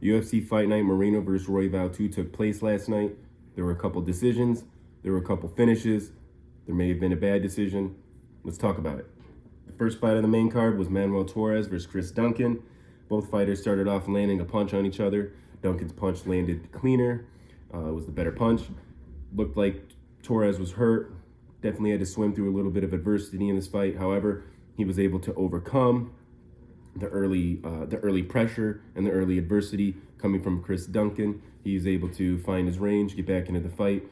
UFC Fight Night Moreno Vs Royval 2 took place last night. There were a couple decisions. There were a couple finishes. There may have been a bad decision. Let's talk about it. The first fight on the main card was Manuel Torres versus Chris Duncan. Both fighters started off landing a punch on each other. Duncan's punch landed cleaner. It was the better punch. Looked like Torres was hurt. Definitely had to swim through a little bit of adversity in this fight. However, he was able to overcome the early pressure and the early adversity coming from Chris Duncan. He was able to find his range, get back into the fight.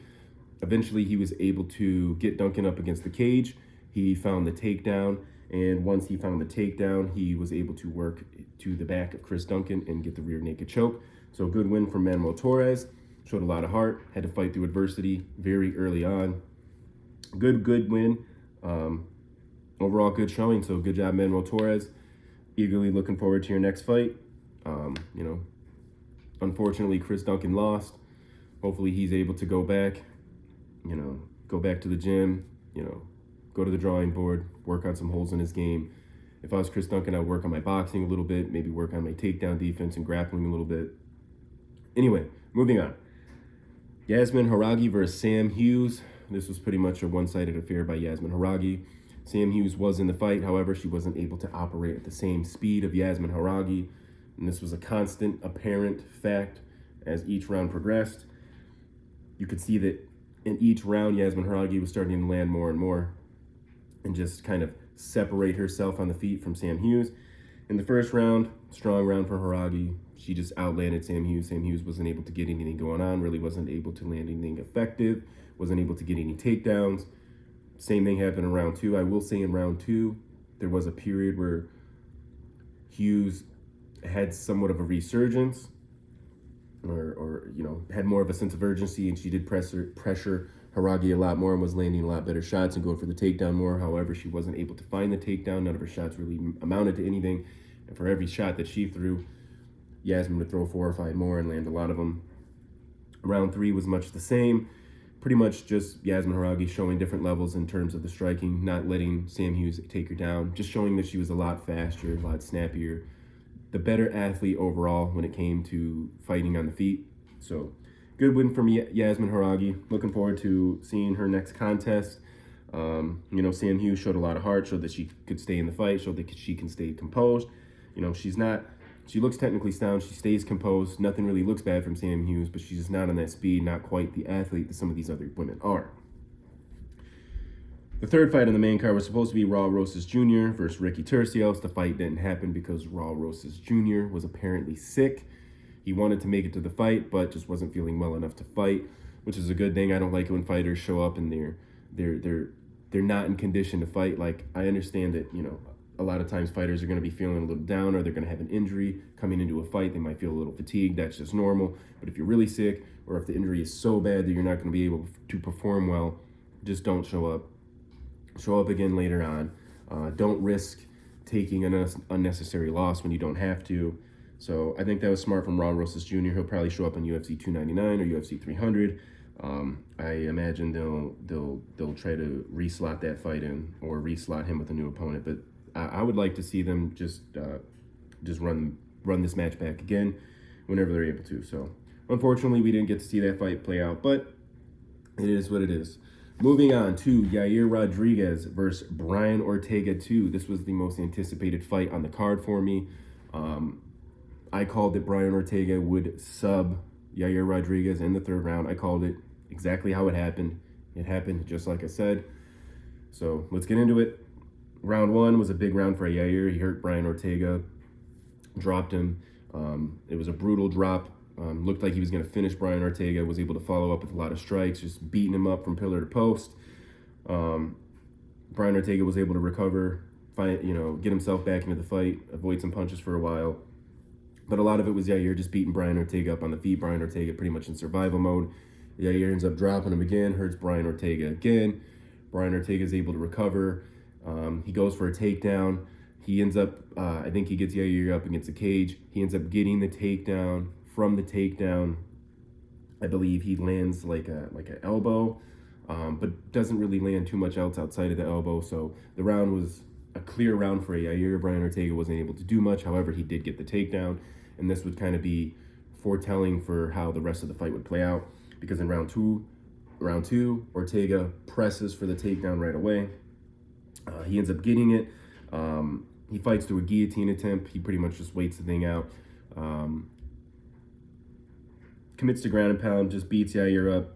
Eventually, he was able to get Duncan up against the cage. He found the takedown, and once he found the takedown, he was able to work to the back of Chris Duncan and get the rear naked choke. So a good win from Manuel Torres. Showed a lot of heart, had to fight through adversity very early on. Good win. Overall, good showing. So good job, Manuel Torres. Eagerly looking forward to your next fight. Unfortunately, Chris Duncan lost. Hopefully, he's able to go back. Go back to the gym. Go to the drawing board, work on some holes in his game. If I was Chris Duncan, I'd work on my boxing a little bit, maybe work on my takedown defense and grappling a little bit. Anyway, moving on. Yasmin Haragi versus Sam Hughes. This was pretty much a one-sided affair by Yasmin Haragi. Sam Hughes was in the fight, however, she wasn't able to operate at the same speed of Yasmin Haragi, and this was a constant, apparent fact as each round progressed. You could see that in each round, Yasmin Haragi was starting to land more and more and just kind of separate herself on the feet from Sam Hughes. In the first round, strong round for Haragi. She just outlanded Sam Hughes. Sam Hughes wasn't able to get anything going on, really wasn't able to land anything effective, wasn't able to get any takedowns. Same thing happened in round two. I will say in round two, there was a period where Hughes had somewhat of a resurgence or had more of a sense of urgency, and she did pressure Haragi a lot more and was landing a lot better shots and going for the takedown more. However, she wasn't able to find the takedown. None of her shots really amounted to anything. And for every shot that she threw, Yasmin would throw 4 or 5 more and land a lot of them. Round three was much the same. Pretty much just Yasmin Haragi showing different levels in terms of the striking, not letting Sam Hughes take her down, just showing that she was a lot faster, a lot snappier, the better athlete overall when it came to fighting on the feet. So good win from Yasmin Haragi. Looking forward to seeing her next contest. Sam Hughes showed a lot of heart, showed that she could stay in the fight, showed that she can stay composed. She looks technically sound, she stays composed. Nothing really looks bad from Sam Hughes, but she's just not on that speed, not quite the athlete that some of these other women are. The third fight on the main card was supposed to be Raul Rosas Jr. versus Ricky Turcios. The fight didn't happen because Raul Rosas Jr. was apparently sick. He wanted to make it to the fight, but just wasn't feeling well enough to fight, which is a good thing. I don't like it when fighters show up and they're not in condition to fight. Like, I understand that, a lot of times fighters are going to be feeling a little down, or they're going to have an injury coming into a fight. They might feel a little fatigued. That's just normal. But if you're really sick, or if the injury is so bad that you're not going to be able to perform well, just don't show up. Show up again later on. Don't risk taking an unnecessary loss when you don't have to. So I think that was smart from Raul Rosas Jr. He'll probably show up on UFC 299 or UFC 300. I imagine they'll try to reslot that fight in, or reslot him with a new opponent. But I would like to see them just run this match back again whenever they're able to. So unfortunately, we didn't get to see that fight play out, but it is what it is. Moving on to Yair Rodriguez versus Brian Ortega 2. This was the most anticipated fight on the card for me. I called that Brian Ortega would sub Yair Rodriguez in the third round. I called it exactly how it happened. It happened just like I said. So let's get into it. Round one was a big round for Yair. He hurt Brian Ortega, dropped him. It was a brutal drop. Looked like he was going to finish Brian Ortega, was able to follow up with a lot of strikes, just beating him up from pillar to post. Brian Ortega was able to recover, get himself back into the fight, avoid some punches for a while. But a lot of it was Yair just beating Brian Ortega up on the feet. Brian Ortega pretty much in survival mode. Yair ends up dropping him again, hurts Brian Ortega again. Brian Ortega is able to recover. He goes for a takedown. He ends up, I think he gets Yair up against the cage. He ends up getting the takedown. From the takedown, I believe he lands like an elbow, but doesn't really land too much else outside of the elbow. So the round was a clear round for Yair. Brian Ortega wasn't able to do much. However, he did get the takedown, and this would kind of be foretelling for how the rest of the fight would play out, because in round two, Ortega presses for the takedown right away. He ends up getting it. He fights through a guillotine attempt. He pretty much just waits the thing out. Commits to ground and pound, just beats Yair up.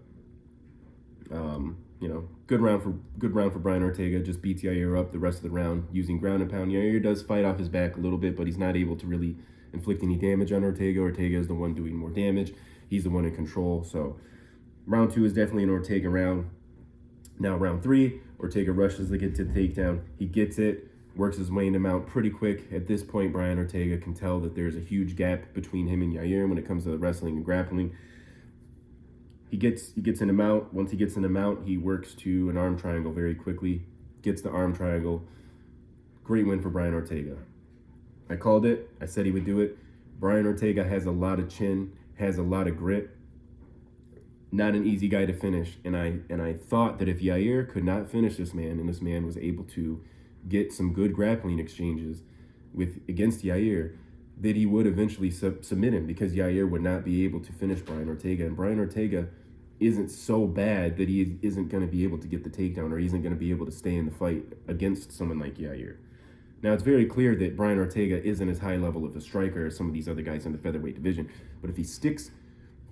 Good round for Brian Ortega. Just beats Yair up the rest of the round using ground and pound. Yair does fight off his back a little bit, but he's not able to really inflict any damage on Ortega. Ortega is the one doing more damage. He's the one in control. So round 2 is definitely an Ortega round. Now round 3, Ortega rushes to get to the takedown. He gets it, works his way in the mount pretty quick. At this point, Brian Ortega can tell that there's a huge gap between him and Yair when it comes to the wrestling and grappling. He gets in the mount. Once he gets in the mount, he works to an arm triangle very quickly. Gets the arm triangle. Great win for Brian Ortega. I called it. I said he would do it. Brian Ortega has a lot of chin, has a lot of grit. Not an easy guy to finish. And I thought that if Yair could not finish this man, and this man was able to get some good grappling exchanges against Yair, that he would eventually submit him, because Yair would not be able to finish Brian Ortega. And Brian Ortega isn't so bad that he isn't going to be able to get the takedown, or he isn't going to be able to stay in the fight against someone like Yair. Now, it's very clear that Brian Ortega isn't as high level of a striker as some of these other guys in the featherweight division. But if he sticks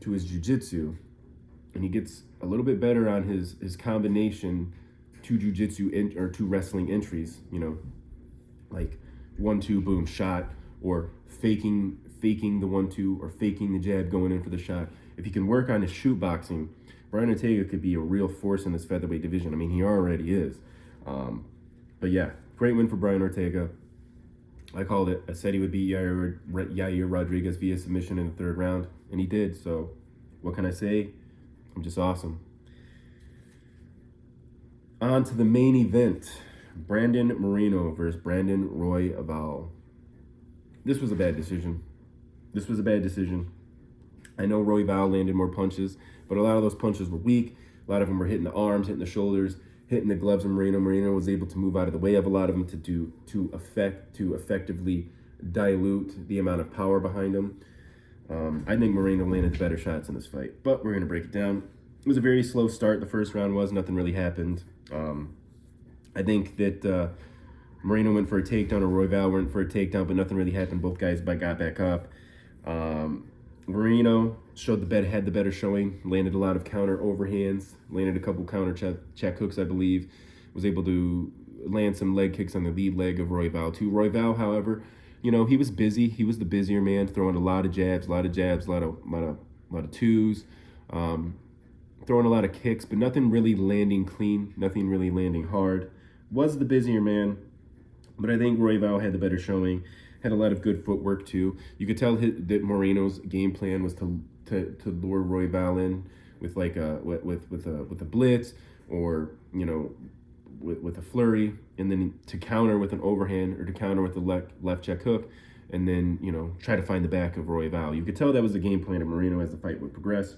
to his jiu-jitsu and he gets a little bit better on his combination to jiu-jitsu or to wrestling entries, like 1-2, boom, shot, or faking the 1-2, or faking the jab going in for the shot. If he can work on his shoot boxing, Brian Ortega could be a real force in this featherweight division. I mean, he already is. But yeah, great win for Brian Ortega. I called it. I said he would beat Yair Rodriguez via submission in the 3rd round, and he did. So what can I say? I'm just awesome. On to the main event. Brandon Moreno versus Brandon Royval. This was a bad decision. I know Royval landed more punches, but a lot of those punches were weak. A lot of them were hitting the arms, hitting the shoulders, hitting the gloves of Moreno. Moreno was able to move out of the way of a lot of them to effectively dilute the amount of power behind him. I think Moreno landed the better shots in this fight, but we're going to break it down. It was a very slow start. The first round nothing really happened. I think that Moreno went for a takedown, or Royval went for a takedown, but nothing really happened. Both guys got back up. Moreno had the better showing, landed a lot of counter overhands, landed a couple counter check hooks, I believe, was able to land some leg kicks on the lead leg of Royval too. Royval, however, he was busy. He was the busier man, throwing a lot of jabs, a lot of twos, throwing a lot of kicks, but nothing really landing clean, nothing really landing hard. Was the busier man, but I think Royval had the better showing. Had a lot of good footwork too. You could tell that Moreno's game plan was to lure Royval in with like with a blitz, or with a flurry, and then to counter with an overhand, or to counter with a left check hook, and then try to find the back of Royval. You could tell that was the game plan of Moreno as the fight would progress.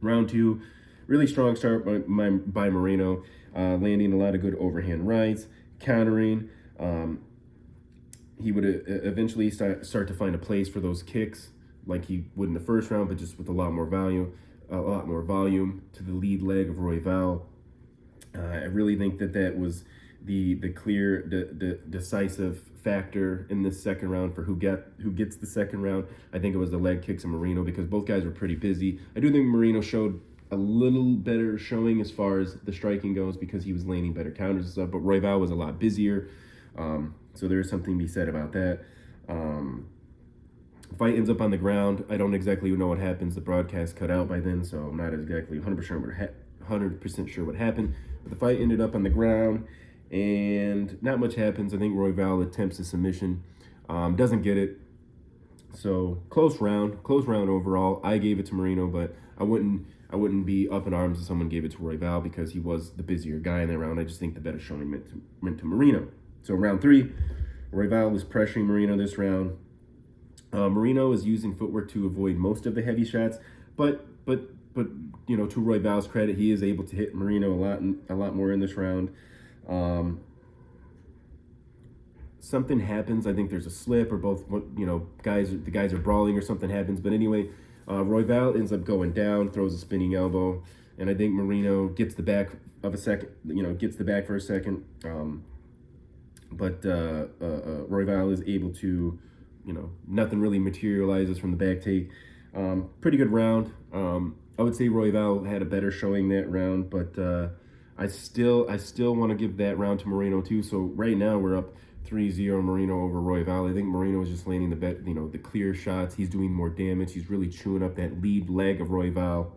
Round 2, really strong start by Moreno, landing a lot of good overhand rights, countering. He would eventually start to find a place for those kicks like he would in the first round, but just with a lot more volume to the lead leg of Royval. I really think that was the clear, decisive factor in this second round for who gets the second round. I think it was the leg kicks of Moreno, because both guys were pretty busy. I do think Moreno showed a little better showing as far as the striking goes, because he was landing better counters and stuff, but Royval was a lot busier. So there's something to be said about that. Fight ends up on the ground. I don't exactly know what happens. The broadcast cut out by then, so I'm not exactly 100% sure what happened. But the fight ended up on the ground, and not much happens. I think Royval attempts a submission, doesn't get it. So close round overall. I gave it to Moreno, but I wouldn't be up in arms if someone gave it to Royval, because he was the busier guy in that round. I just think the better showing went to Moreno. So round 3, Royval was pressuring Moreno this round. Moreno is using footwork to avoid most of the heavy shots, but to Royval's credit, he is able to hit Moreno a lot more in this round. something happens. I think there's a slip, or both, you know, the guys are brawling or something happens. But anyway, Royval ends up going down, throws a spinning elbow, and I think Moreno gets the back of a second, you know, gets the back for a second. But Royval is able to, you know, nothing really materializes from the back take. Pretty good round. I would say Royval had a better showing that round, but I still want to give that round to Moreno too. So right now we're up 3-0 Moreno over Royval. I think Moreno is just landing the clear shots. He's doing more damage. He's really chewing up that lead leg of Royval.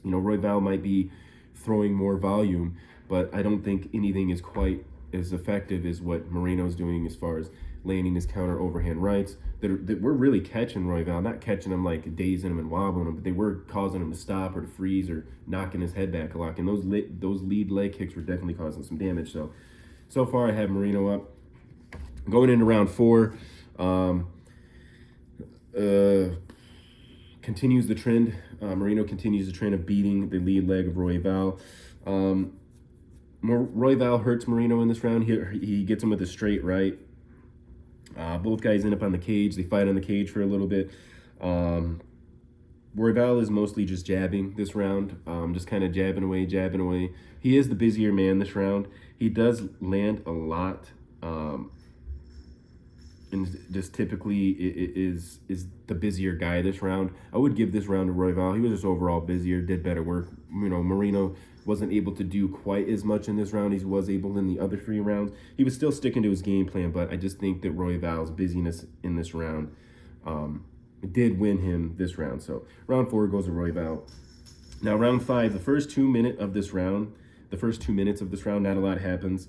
You know, Royval might be throwing more volume, but I don't think anything is quite as effective as what Moreno's doing as far as landing his counter overhand rights that were really catching Royval, not catching him like dazing him and wobbling him, but they were causing him to stop or to freeze or knocking his head back a lot. And those lead leg kicks were definitely causing some damage. So far I have Moreno up. Going into round 4, continues the trend. Moreno continues the trend of beating the lead leg of Royval. Royval hurts Moreno in this round. He gets him with a straight right. Both guys end up on the cage. They fight on the cage for a little bit. Royval is mostly just jabbing this round, just kind of jabbing away. He is the busier man this round. He does land a lot, and just typically is the busier guy this round. I would give this round to Royval. He was just overall busier, did better work. You know, Moreno wasn't able to do quite as much in this round as he was able in the other 3 rounds. He was still sticking to his game plan, but I just think that Royval's busyness in this round did win him this round. So round 4 goes to Royval. Now round 5, the first 2 minutes of this round, not a lot happens.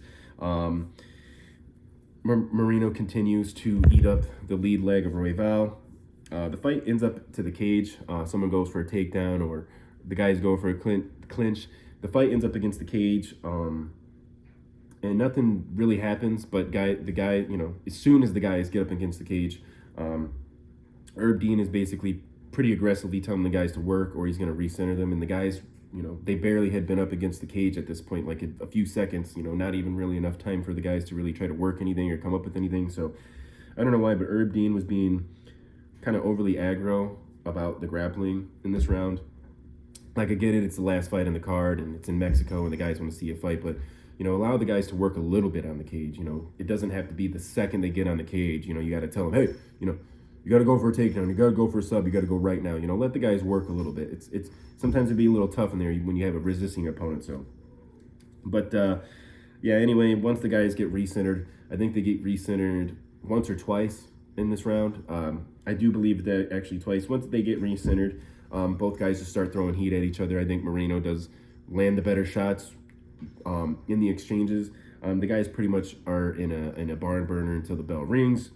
Moreno continues to eat up the lead leg of Royval. The fight ends up to the cage. Someone goes for a takedown, or the guys go for a clinch. The fight ends up against the cage, and nothing really happens. But the guy, you know, as soon as the guys get up against the cage, Herb Dean is basically pretty aggressively telling the guys to work, or he's going to recenter them. And the guys, you know, they barely had been up against the cage at this point, like a few seconds, you know, not even really enough time for the guys to really try to work anything or come up with anything. So I don't know why, but Herb Dean was being kind of overly aggro about the grappling in this round. Like, I get it, it's the last fight on the card, and it's in Mexico, and the guys want to see a fight, but, you know, allow the guys to work a little bit on the cage. You know, it doesn't have to be the second they get on the cage. You know, you got to tell them, hey, you know, you got to go for a takedown, you got to go for a sub, you got to go right now. You know, let the guys work a little bit. It's sometimes it'd be a little tough in there when you have a resisting opponent. So, but yeah. Anyway, once the guys get recentered, I think they get recentered once or twice in this round. I do believe that actually twice. Once they get recentered, both guys just start throwing heat at each other. I think Moreno does land the better shots in the exchanges. The guys pretty much are in a barn burner until the bell rings.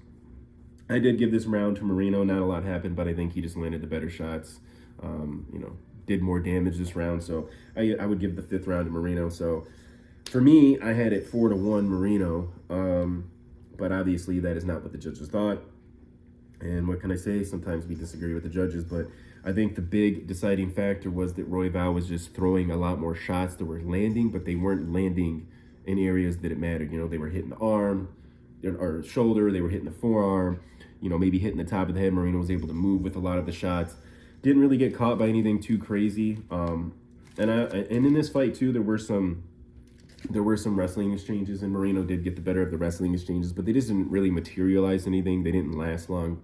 I did give this round to Moreno. Not a lot happened, but I think he just landed the better shots. You know, did more damage this round. So I would give the 5th round to Moreno. So for me, I had it 4-1 Moreno. But obviously that is not what the judges thought. And what can I say? Sometimes we disagree with the judges, but I think the big deciding factor was that Royval was just throwing a lot more shots that were landing, but they weren't landing in areas that it mattered. You know, they were hitting the arm or shoulder, they were hitting the forearm, you know, maybe hitting the top of the head. Moreno was able to move with a lot of the shots. Didn't really get caught by anything too crazy. And in this fight too, there were some wrestling exchanges, and Moreno did get the better of the wrestling exchanges, but they just didn't really materialize anything. They didn't last long.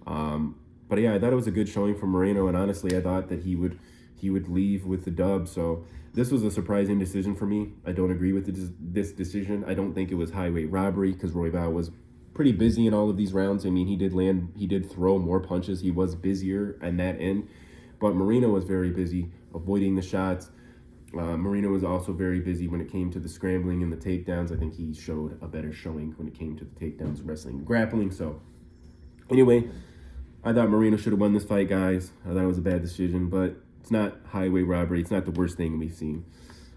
But yeah, I thought it was a good showing from Moreno, and honestly, I thought that he would leave with the dub. So this was a surprising decision for me. I don't agree with this decision. I don't think it was highway robbery, because Royval was pretty busy in all of these rounds. I mean, he did throw more punches. He was busier on that end, but Moreno was very busy avoiding the shots. Moreno was also very busy when it came to the scrambling and the takedowns. I think he showed a better showing when it came to the takedowns, wrestling, and grappling. So anyway, I thought Moreno should have won this fight, guys. I thought it was a bad decision, but it's not highway robbery. It's not the worst thing we've seen.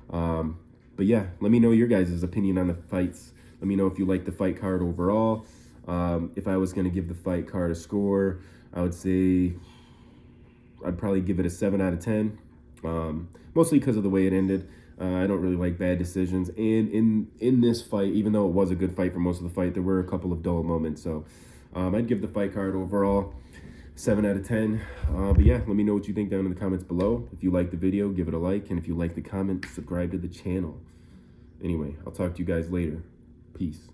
But yeah, let me know your guys' opinion on the fights. Let me know if you like the fight card overall. If I was going to give the fight card a score, I would say I'd probably give it a 7 out of 10. Mostly because of the way it ended. I don't really like bad decisions. And in this fight, even though it was a good fight for most of the fight, there were a couple of dull moments. So I'd give the fight card overall 7 out of 10. But yeah, let me know what you think down in the comments below. If you like the video, give it a like. And if you like the comment, subscribe to the channel. Anyway, I'll talk to you guys later. Peace.